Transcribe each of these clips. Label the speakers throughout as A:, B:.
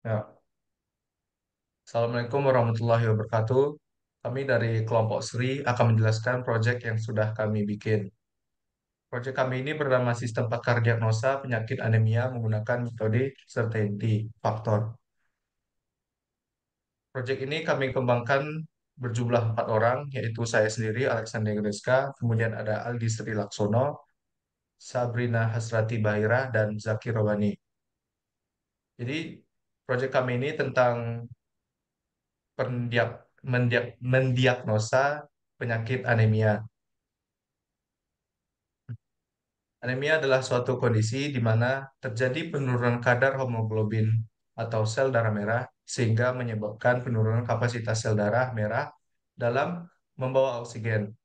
A: Ya. Assalamualaikum warahmatullahi wabarakatuh. Kami dari kelompok Sri akan menjelaskan proyek yang sudah kami bikin. Proyek kami ini bernama Sistem Pakar Diagnosa Penyakit Anemia menggunakan metode certainty faktor. Proyek ini kami kembangkan berjumlah 4 orang, yaitu saya sendiri, Alexander Greska, kemudian ada Aldi Sri Laksono, Sabrina Hasrati Bahira, dan Zaki Robani. Jadi, proyek kami ini tentang mendiagnosa penyakit anemia. Anemia adalah suatu kondisi di mana terjadi penurunan kadar hemoglobin atau sel darah merah sehingga menyebabkan penurunan kapasitas sel darah merah dalam membawa oksigen.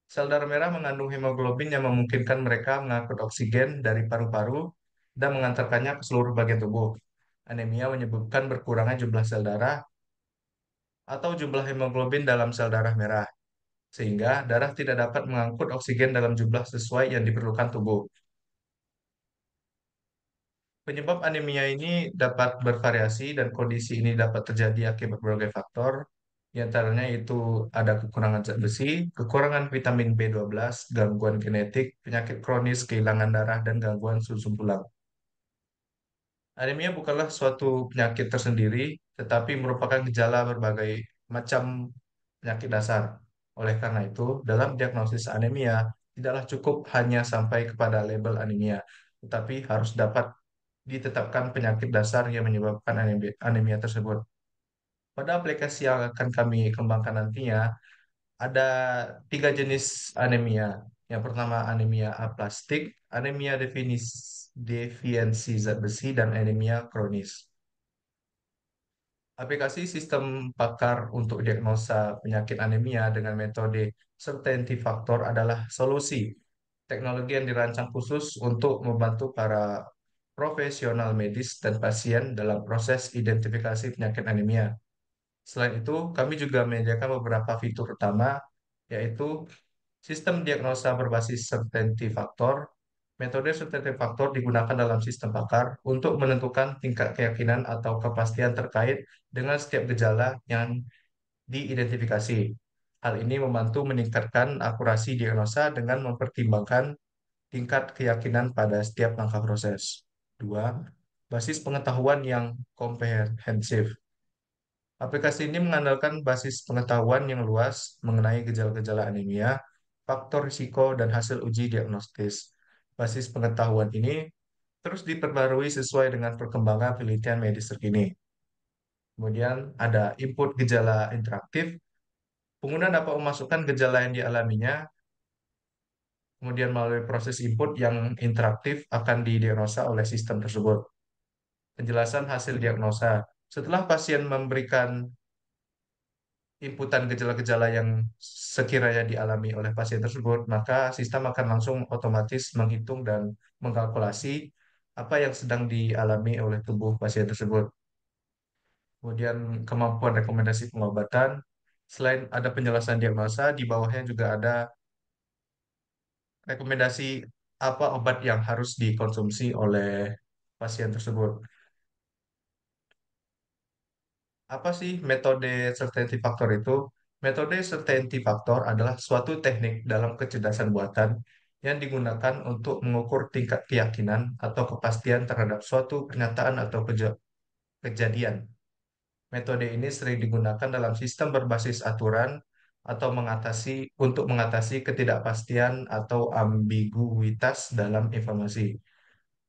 A: Sel darah merah mengandung hemoglobin yang memungkinkan mereka mengangkut oksigen dari paru-paru dan mengantarkannya ke seluruh bagian tubuh. Anemia menyebabkan berkurangnya jumlah sel darah atau jumlah hemoglobin dalam sel darah merah, sehingga darah tidak dapat mengangkut oksigen dalam jumlah sesuai yang diperlukan tubuh. Penyebab anemia ini dapat bervariasi dan kondisi ini dapat terjadi akibat berbagai faktor. Di antaranya itu ada kekurangan zat besi, kekurangan vitamin B12, gangguan genetik, penyakit kronis, kehilangan darah, dan gangguan susun tulang. Anemia bukanlah suatu penyakit tersendiri, tetapi merupakan gejala berbagai macam penyakit dasar. Oleh karena itu, dalam diagnosis anemia, tidaklah cukup hanya sampai kepada label anemia, tetapi harus dapat ditetapkan penyakit dasar yang menyebabkan anemia tersebut. Pada aplikasi yang akan kami kembangkan nantinya, ada 3 jenis anemia. Yang pertama anemia aplastik, anemia defiensi zat besi, dan anemia kronis. Aplikasi sistem pakar untuk diagnosa penyakit anemia dengan metode certainty factor adalah solusi teknologi yang dirancang khusus untuk membantu para profesional medis dan pasien dalam proses identifikasi penyakit anemia. Selain itu, kami juga menyediakan beberapa fitur utama, yaitu sistem diagnosa berbasis certainty factor. Metode certainty factor digunakan dalam sistem pakar untuk menentukan tingkat keyakinan atau kepastian terkait dengan setiap gejala yang diidentifikasi. Hal ini membantu meningkatkan akurasi diagnosa dengan mempertimbangkan tingkat keyakinan pada setiap langkah proses. Dua, basis pengetahuan yang komprehensif. Aplikasi ini mengandalkan basis pengetahuan yang luas mengenai gejala-gejala anemia, faktor risiko, dan hasil uji diagnostis. Basis pengetahuan ini terus diperbarui sesuai dengan perkembangan penelitian medis terkini. Kemudian ada input gejala interaktif. Pengguna dapat memasukkan gejala yang dialaminya, kemudian melalui proses input yang interaktif akan didiagnosa oleh sistem tersebut. Penjelasan hasil diagnosa. Setelah pasien memberikan inputan gejala-gejala yang sekiranya dialami oleh pasien tersebut, maka sistem akan langsung otomatis menghitung dan mengkalkulasi apa yang sedang dialami oleh tubuh pasien tersebut. Kemudian kemampuan rekomendasi pengobatan. Selain ada penjelasan diagnosa, di bawahnya juga ada rekomendasi apa obat yang harus dikonsumsi oleh pasien tersebut. Apa sih metode certainty factor itu? Metode certainty factor adalah suatu teknik dalam kecerdasan buatan yang digunakan untuk mengukur tingkat keyakinan atau kepastian terhadap suatu pernyataan atau kejadian. Metode ini sering digunakan dalam sistem berbasis aturan atau mengatasi ketidakpastian atau ambiguitas dalam informasi.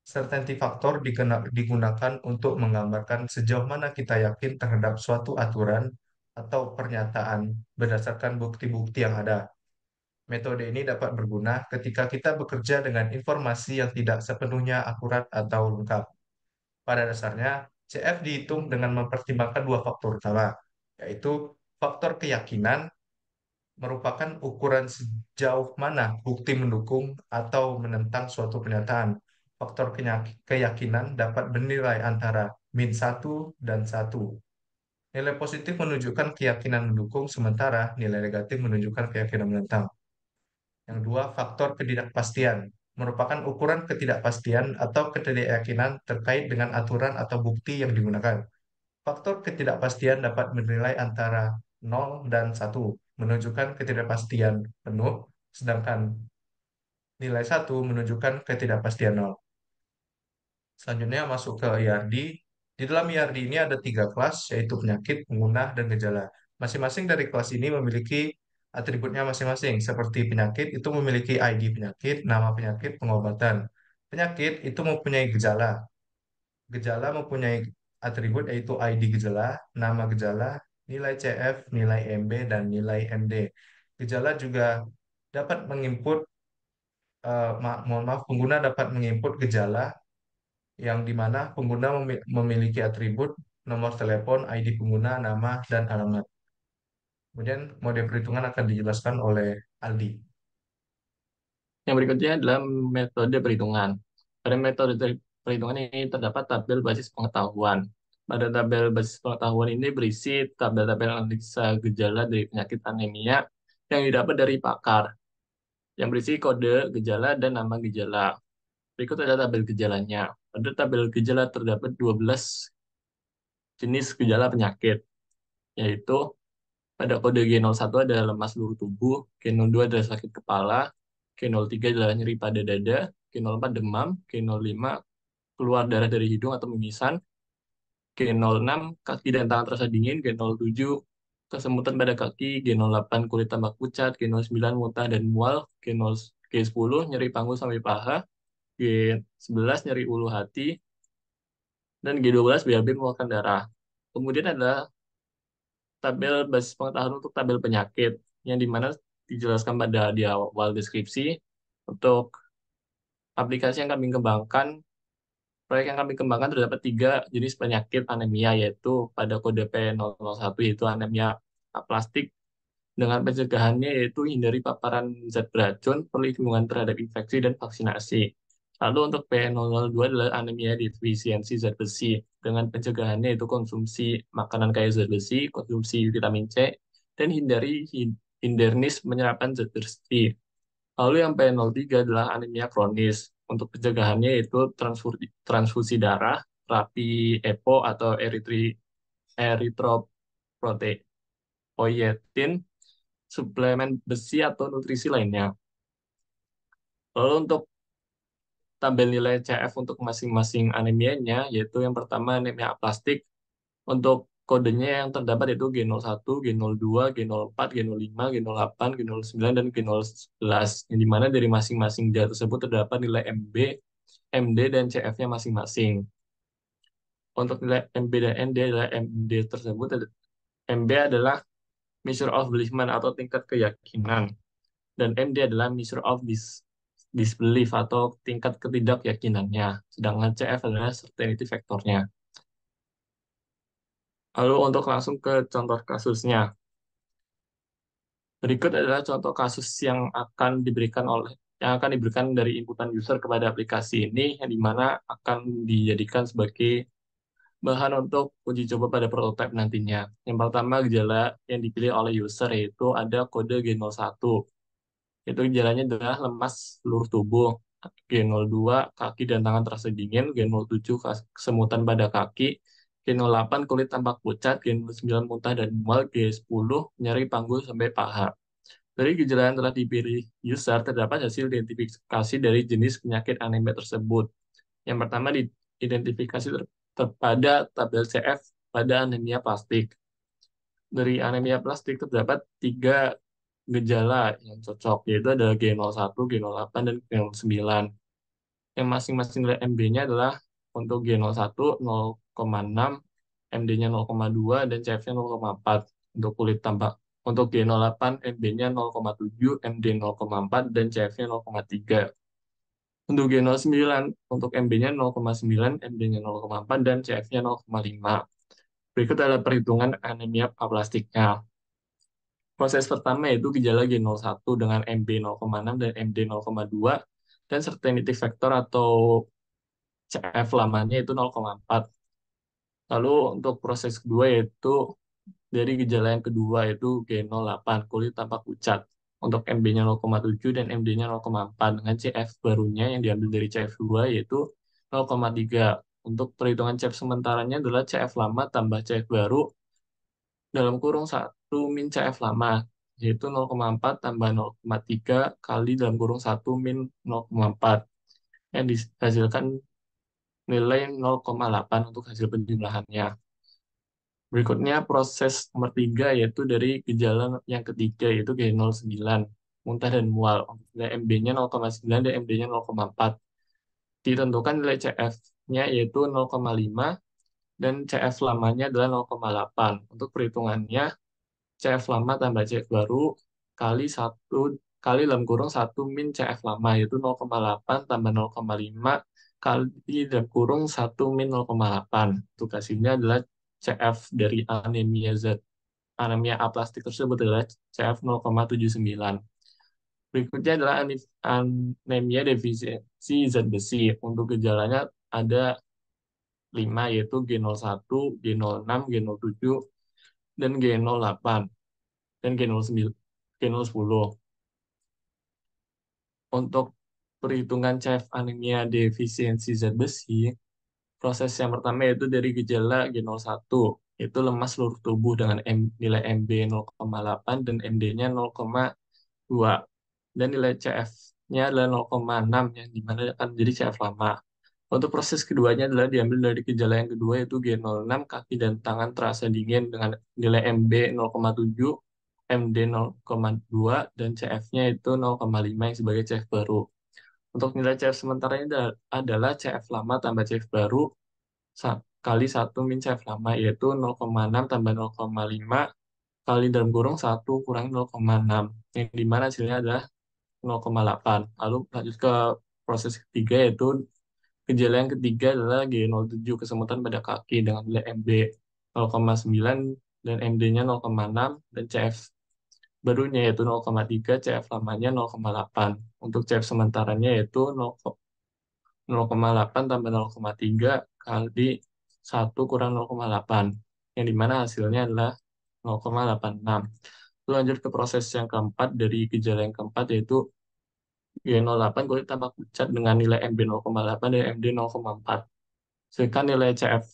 A: Certainty factor digunakan untuk menggambarkan sejauh mana kita yakin terhadap suatu aturan atau pernyataan berdasarkan bukti-bukti yang ada. Metode ini dapat berguna ketika kita bekerja dengan informasi yang tidak sepenuhnya akurat atau lengkap. Pada dasarnya, CF dihitung dengan mempertimbangkan 2 faktor utama, yaitu faktor keyakinan merupakan ukuran sejauh mana bukti mendukung atau menentang suatu pernyataan. Faktor keyakinan dapat bernilai antara -1 dan 1. Nilai positif menunjukkan keyakinan mendukung, sementara nilai negatif menunjukkan keyakinan menentang. Yang dua, faktor ketidakpastian merupakan ukuran ketidakpastian atau ketidakyakinan terkait dengan aturan atau bukti yang digunakan. Faktor ketidakpastian dapat bernilai antara 0 dan 1, menunjukkan ketidakpastian penuh, sedangkan nilai 1 menunjukkan ketidakpastian 0. Selanjutnya masuk ke IRD. Di dalam IRD ini ada 3 kelas, yaitu penyakit, pengguna, dan gejala. Masing-masing dari kelas ini memiliki atributnya masing-masing. Seperti penyakit itu memiliki ID penyakit, nama penyakit, pengobatan. Penyakit itu mempunyai gejala. Gejala mempunyai atribut yaitu ID gejala, nama gejala, nilai CF, nilai MB, dan nilai MD. Gejala juga dapat menginput, mohon maaf, pengguna dapat menginput gejala yang dimana pengguna memiliki atribut nomor telepon, ID pengguna, nama, dan alamat. Kemudian mode perhitungan akan dijelaskan oleh Aldi.
B: Yang berikutnya adalah metode perhitungan. Pada metode perhitungan ini terdapat tabel basis pengetahuan. Pada tabel basis pengetahuan ini berisi tabel-tabel analisa gejala dari penyakit anemia yang didapat dari pakar, yang berisi kode gejala dan nama gejala. Berikut ada tabel gejalanya. Pada tabel gejala terdapat 12 jenis gejala penyakit, yaitu pada kode G01 adalah lemas seluruh tubuh, G02 adalah sakit kepala, G03 adalah nyeri pada dada, G04 demam, G05 keluar darah dari hidung atau mimisan, G06 kaki dan tangan terasa dingin, G07 kesemutan pada kaki, G08 kulit tambah pucat, G09 muntah dan mual, G10 nyeri panggul sampai paha, G11 nyeri ulu hati, dan G12 BAB mengeluarkan darah. Kemudian ada tabel basis pengetahuan untuk tabel penyakit, yang dimana dijelaskan pada di awal deskripsi. Untuk aplikasi yang kami kembangkan, proyek yang kami kembangkan terdapat 3 jenis penyakit anemia, yaitu pada kode P001 yaitu anemia aplastik, dengan pencegahannya yaitu hindari paparan zat beracun, perlindungan terhadap infeksi, dan vaksinasi. Lalu untuk P002 adalah anemia defisiensi zat besi, dengan pencegahannya yaitu konsumsi makanan kaya zat besi, konsumsi vitamin C, dan hindernis penyerapan zat besi. Lalu yang P03 adalah anemia kronis. Untuk pencegahannya yaitu transfusi darah, terapi EPO atau eritropoietin, suplemen besi atau nutrisi lainnya. Lalu untuk tabel nilai CF untuk masing-masing anemianya, yaitu yang pertama anemia aplastik, untuk kodenya yang terdapat yaitu G01, G02, G04, G05, G08, G09, dan G011, yang dimana dari masing-masing zat tersebut terdapat nilai MB, MD, dan CF-nya masing-masing. Untuk nilai MB dan ND adalah MD tersebut, MB adalah measure of belief atau tingkat keyakinan, dan MD adalah measure of disbelief atau tingkat ketidakyakinannya, sedangkan CF adalah certainty factornya. Lalu untuk langsung ke contoh kasusnya. Berikut adalah contoh kasus yang akan diberikan dari inputan user kepada aplikasi ini, yang dimana akan dijadikan sebagai bahan untuk uji coba pada prototipe nantinya. Yang pertama, gejala yang dipilih oleh user yaitu ada kode G01. Itu gejalanya adalah lemas seluruh tubuh. G02 kaki dan tangan terasa dingin, G07 kesemutan pada kaki, G08 kulit tampak pucat, G09 muntah dan mual, G10 nyeri panggul sampai paha. Dari gejala yang telah dipilih user, terdapat hasil identifikasi dari jenis penyakit anemia tersebut. Yang pertama, diidentifikasi pada tabel CF pada anemia plastik. Dari anemia plastik terdapat 3 gejala yang cocok, yaitu adalah G01, G08, dan G09. Yang masing-masing nilai MB-nya adalah untuk G01 0,6, MD-nya 0,2, dan CF-nya 0,4. Untuk kulit tambah untuk G08, MB-nya 0,7, MD 0,4, dan CF-nya 0,3. Untuk G09, untuk MB-nya 0,9, MD-nya 0,4, dan CF-nya 0,5. Berikut adalah perhitungan anemia aplastiknya. Proses pertama yaitu gejala G01 dengan MB 0,6 dan MD 0,2, dan certainty factor atau CF lamanya itu 0,4. Lalu untuk proses kedua yaitu dari gejala yang kedua yaitu G08, kulit tampak pucat. Untuk MB-nya 0,7 dan MD-nya 0,4 dengan CF barunya yang diambil dari CF2 yaitu 0,3. Untuk perhitungan CF sementaranya adalah CF lama tambah CF baru dalam kurung satu min CF lama, yaitu 0,4 tambah 0,3 kali dalam kurung satu min 0,4 yang dihasilkan nilai 0,8 untuk hasil penjumlahannya. Berikutnya proses nomor 3 yaitu dari gejala yang ketiga yaitu G09, muntah dan mual. Nilai MB-nya 0,9 dan MD-nya 0,4. Ditentukan nilai CF-nya yaitu 0,5 dan CF lamanya adalah 0,8. Untuk perhitungannya CF lama tambah CF baru kali satu kali dalam kurung satu min CF lama yaitu 0,8 tambah 0,5 kali dalam kurung satu min 0,8. Untuk hasilnya adalah CF dari anemia aplastik tersebut adalah CF 0,79. Berikutnya adalah anemia defisiensi zat besi. Untuk gejalanya ada 5 yaitu G01, G06, G07, dan G08 dan G09, G010. Untuk perhitungan CF anemia defisiensi zat besi, proses yang pertama yaitu dari gejala G01, yaitu lemas seluruh tubuh dengan nilai MB 0,8 dan MD-nya 0,2. Dan nilai CF-nya adalah 0,6, yang dimana akan menjadi CF lama. Untuk proses keduanya adalah diambil dari gejala yang kedua yaitu G06, kaki dan tangan terasa dingin dengan nilai MB 0,7, MD 0,2, dan CF-nya itu 0,5 yang sebagai CF baru. Untuk nilai CF sementaranya adalah CF lama tambah CF baru kali 1 min CF lama yaitu 0,6 tambah 0,5 kali dalam kurung 1 kurangi 0,6 yang dimana hasilnya adalah 0,8. Lalu lanjut ke proses ketiga yaitu gejala yang ketiga adalah G07 kesemutan pada kaki dengan nilai MB 0,9 dan MD-nya 0,6 dan CF barunya yaitu 0,3, CF lamanya 0,8. Untuk CF sementaranya yaitu 0,8 tambah 0,3 kali 1 kurang 0,8 yang dimana hasilnya adalah 0,86. Lanjut ke proses yang keempat dari gejala yang keempat yaitu G08 kulit tampak pucat dengan nilai MB 0,8 dan MD 0,4. Sedangkan nilai CF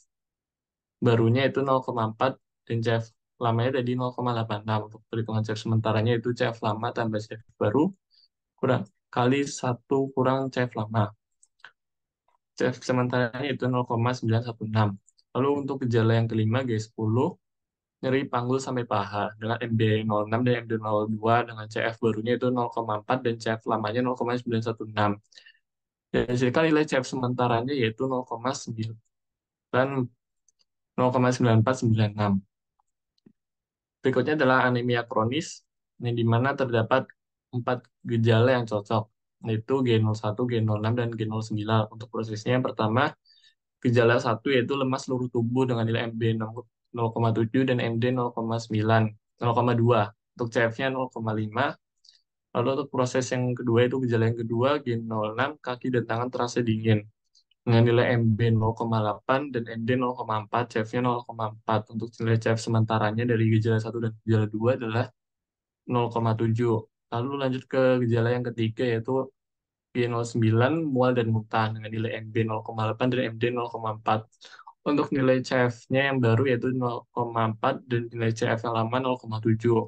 B: barunya itu 0,4 dan CF lamanya tadi 0,86. Untuk perhitungan CF sementaranya itu CF lama tambah CF baru kurang kali 1 kurang CF lama. CF sementaranya itu 0,916. Lalu untuk gejala yang kelima G10, nyeri panggul sampai paha dengan MB 06 dan MD 02 dengan CF barunya itu 0,4 dan CF lamanya 0,916. Dan hasilkan nilai CF sementaranya yaitu 0,9496. Berikutnya adalah anemia kronis, yang di mana terdapat 4 gejala yang cocok, yaitu G01, G06, dan G09. Untuk prosesnya yang pertama, gejala 1 yaitu lemas seluruh tubuh dengan nilai MB 0,7 dan MD 0,9, 0,2. Untuk CF-nya 0,5. Lalu untuk proses yang kedua itu gejala yang kedua, G06, kaki dan tangan terasa dingin dengan nilai MB 0,8 dan MD 0,4, CF-nya 0,4. Untuk nilai CF sementaranya dari gejala 1 dan gejala 2 adalah 0,7. Lalu lanjut ke gejala yang ketiga yaitu G09, mual dan muntah dengan nilai MB 0,8 dan MD 0,4. Untuk nilai CF-nya yang baru yaitu 0,4 dan nilai CF yang lama 0,7.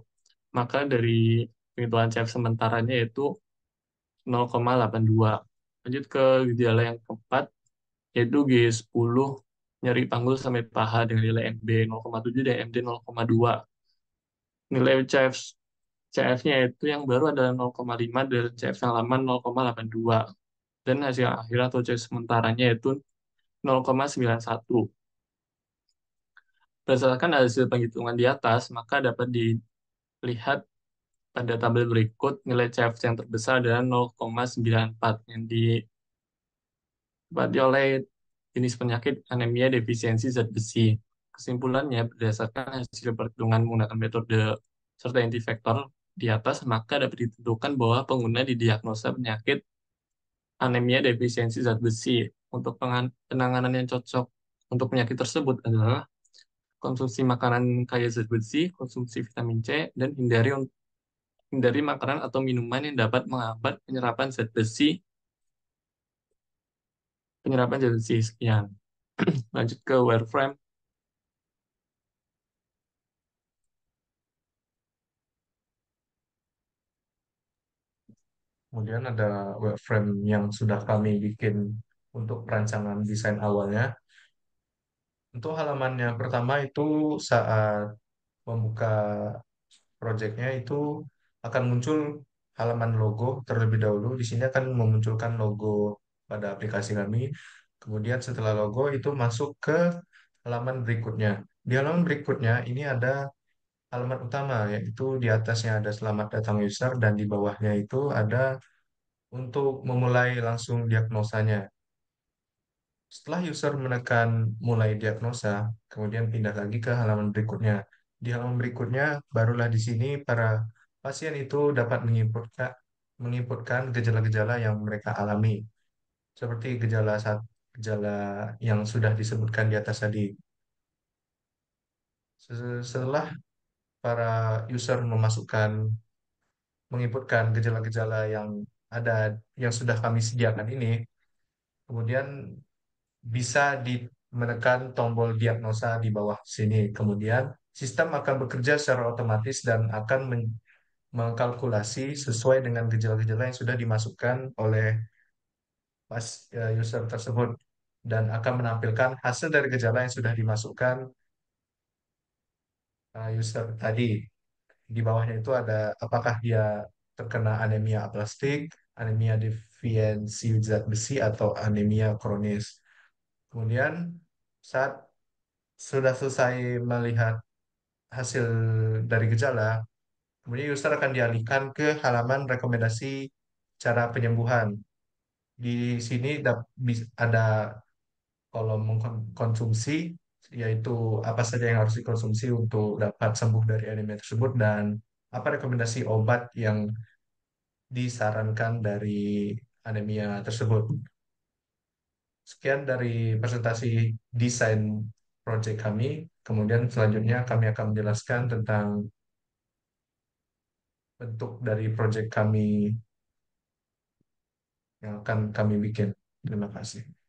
B: Maka dari penghitungan CF sementaranya yaitu 0,82. Lanjut ke gejala yang keempat yaitu G10, nyeri panggul sampai paha dengan nilai MB 0,7 dan MD 0,2. Nilai CF-nya itu yang baru adalah 0,5 dan CF yang lama 0,82. Dan hasil akhir atau CF sementaranya itu 0,91. Berdasarkan hasil penghitungan di atas, maka dapat dilihat pada tabel berikut nilai CF yang terbesar adalah 0,94 yang disebabkan oleh jenis penyakit anemia defisiensi zat besi. Kesimpulannya, berdasarkan hasil perhitungan menggunakan metode certainty factor di atas, maka dapat ditentukan bahwa pengguna didiagnosa penyakit anemia defisiensi zat besi. Untuk penanganan yang cocok untuk penyakit tersebut adalah konsumsi makanan kaya zat besi, konsumsi vitamin C, dan hindari makanan atau minuman yang dapat menghambat penyerapan zat besi. Sekian. Lanjut ke wireframe.
A: Kemudian ada wireframe yang sudah kami bikin untuk perancangan desain awalnya. Untuk halaman yang pertama itu saat membuka projectnya itu akan muncul halaman logo terlebih dahulu. Di sini akan memunculkan logo pada aplikasi kami. Kemudian setelah logo itu masuk ke halaman berikutnya. Di halaman berikutnya ini ada halaman utama, yaitu di atasnya ada selamat datang user dan di bawahnya itu ada untuk memulai langsung diagnosanya. Setelah user menekan mulai diagnosa, kemudian pindah lagi ke halaman berikutnya. Di halaman berikutnya, barulah di sini para pasien itu dapat menginputkan gejala-gejala yang mereka alami, seperti gejala yang sudah disebutkan di atas tadi. Setelah para user menginputkan gejala-gejala yang ada, yang sudah kami sediakan ini, kemudian bisa menekan tombol diagnosa di bawah sini. Kemudian sistem akan bekerja secara otomatis dan akan mengkalkulasi sesuai dengan gejala-gejala yang sudah dimasukkan oleh user tersebut dan akan menampilkan hasil dari gejala yang sudah dimasukkan user tadi. Di bawahnya itu ada apakah dia terkena anemia aplastik, anemia defisiensi zat besi, atau anemia kronis. Kemudian saat sudah selesai melihat hasil dari gejala, kemudian user akan dialihkan ke halaman rekomendasi cara penyembuhan. Di sini ada kolom konsumsi, yaitu apa saja yang harus dikonsumsi untuk dapat sembuh dari anemia tersebut dan apa rekomendasi obat yang disarankan dari anemia tersebut. Sekian dari presentasi desain project kami. Kemudian selanjutnya kami akan menjelaskan tentang bentuk dari project kami yang akan kami bikin. Terima kasih.